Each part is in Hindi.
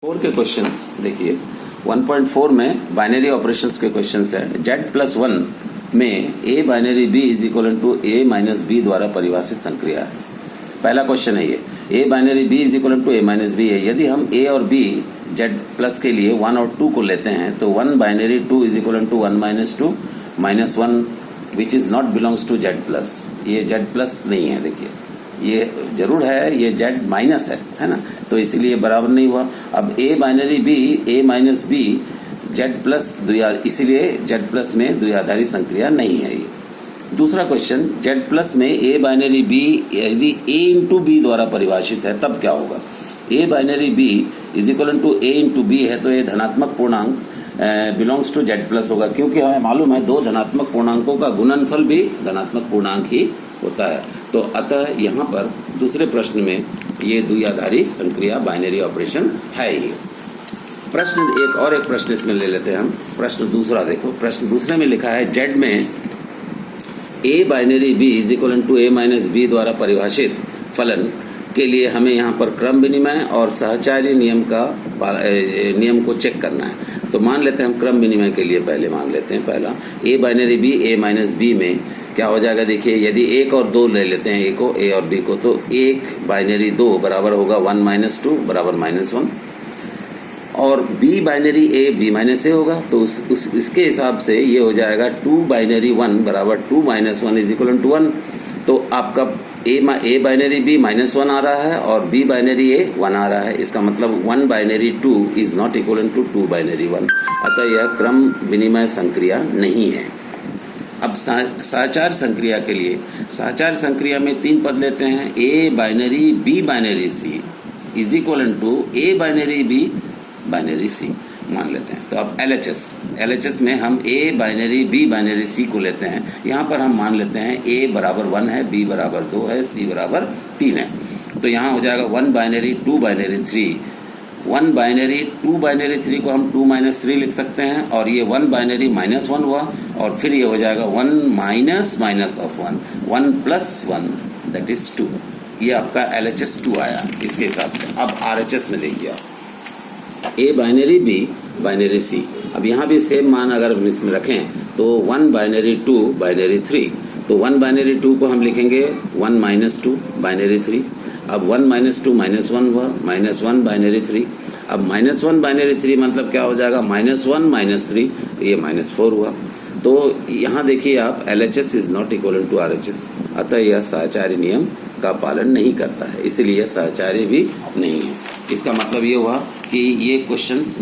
4 के क्वेश्चंस देखिए। 1.4 में बाइनरी ऑपरेशंस के क्वेश्चंस है। z+1 में a binary b is equal to a minus b द्वारा परिभाषित संक्रिया है। पहला क्वेश्चन है ये, a binary b is equal to a minus b है। यदि हम a और b z+ के लिए 1 और 2 को लेते हैं तो 1 binary 2 is equal to 1 minus 2 minus 1 which is not belongs to z+। ये z+ नहीं है, देखिए ये जरूर है, ये z माइनस है ना, तो इसीलिए बराबर नहीं हुआ। अब a binary b a minus b z+, इसीलिए z+ में द्विआधारी संक्रिया नहीं है ये। दूसरा क्वेश्चन, z+ में a बाइनरी b यदि a इंटू b द्वारा परिभाषित है तब क्या होगा। a binary b is equal to a into b है तो ये धनात्मक पूर्णांक बिलोंग्स टू z+ होगा, क्योंकि हमें मालूम है दो धनात्मक पूर्णांकों का गुणनफल भी धनात्मक पूर्णांक ही होता है। तो अतः यहाँ पर दूसरे प्रश्न में ये द्विआधारी संक्रिया बाइनरी ऑपरेशन है ही। प्रश्न एक प्रश्न इसमें ले लेते हैं हम। प्रश्न दूसरा देखो, प्रश्न दूसरे में लिखा है z में a binary b is equal to a minus b द्वारा परिभाषित फलन के लिए हमें यहाँ पर क्रम विनिमय और सहचारी नियम को चेक करना है। तो मान लेते हैं हम क्रम विनिमय के लिए पहले मान लेते हैं। पहला a binary b a minus b में क्या हो जाएगा, देखिए यदि 1 और 2 ले लेते हैं, a और b को, तो 1 बाइनरी 2 बराबर होगा 1 माइनस 2 बराबर माइनस 1, और b binary a b minus a होगा तो इसके हिसाब से ये हो जाएगा 2 बाइनरी 1 बराबर 2 माइनस 1 इज इक्वल टू 1। तो आपका a बाइनरी b माइनस 1 आ रहा है और b बाइनरी a 1 आ रहा है। इसका मतलब 1 binary 2 is not equal to 2 binary 1, अतः यह क्रम विनिमय संक्रिया नहीं है। अब सहचार संक्रिया के लिए, सहचार संक्रिया में 3 पद लेते हैं। a binary b binary c is equal to a binary b binary c मान लेते हैं। तो अब LHS में हम a binary b binary c को लेते हैं। यहाँ पर हम मान लेते हैं a बराबर 1 है, b बराबर 2 है, c बराबर 3 है। तो यहाँ हो जाएगा 1 बाइनरी 2 बाइनरी 3, 1 बाइनरी 2 बाइनरी 3 को हम 2 माइनस 3 लिख सकते हैं, और ये 1 बाइनरी माइनस 1 हुआ, और फिर ये हो जाएगा 1 minus minus of 1 plus 1 that is 2। ये आपका LHS 2 आया इसके हिसाब से। अब RHS में देखिए आप, a binary b binary c, अब यहाँ भी सेम मान अगर हम इसमें रखें तो 1 बाइनरी 2 बाइनरी 3, तो 1 बाइनरी 2 को हम लिखेंगे 1 माइनस 2 बाइनरी 3। अब 1 माइनस 2 माइनस 1 हुआ, माइनस 1 बाइनरी 3। अब माइनस 1 बाइनरी 3 मतलब क्या हो जाएगा, माइनस 1 माइनस 3, ये माइनस 4 हुआ। तो यहाँ देखिए आप LHS is not equal to RHS, अतः यह सहचारी नियम का पालन नहीं करता है, इसलिए सहचारी भी नहीं है। इसका मतलब ये हुआ कि ये क्वेश्चंस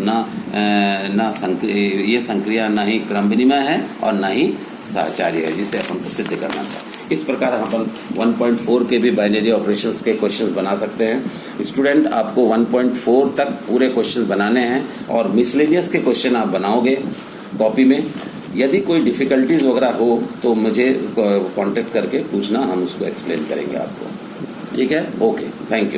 ये संक्रिया ना ही क्रम विनिमय है और ना ही सहचारी है, जिसे अपन को सिद्ध करना था। इस प्रकार अपन 1.4 के भी बाइनरी ऑपरेशंस के क्वेश्चंस बना सकते हैं। स्टूडेंट, आपको 1.4 तक पूरे क्वेश्चंस बनाने हैं और मिसलेनियस के क्वेश्चन आप बनाओगे कॉपी में। यदि कोई डिफिकल्टीज वगैरह हो तो मुझे कांटेक्ट करके पूछना, हम उसको एक्सप्लेन करेंगे आपको। ठीक है, ओके, थैंक यू।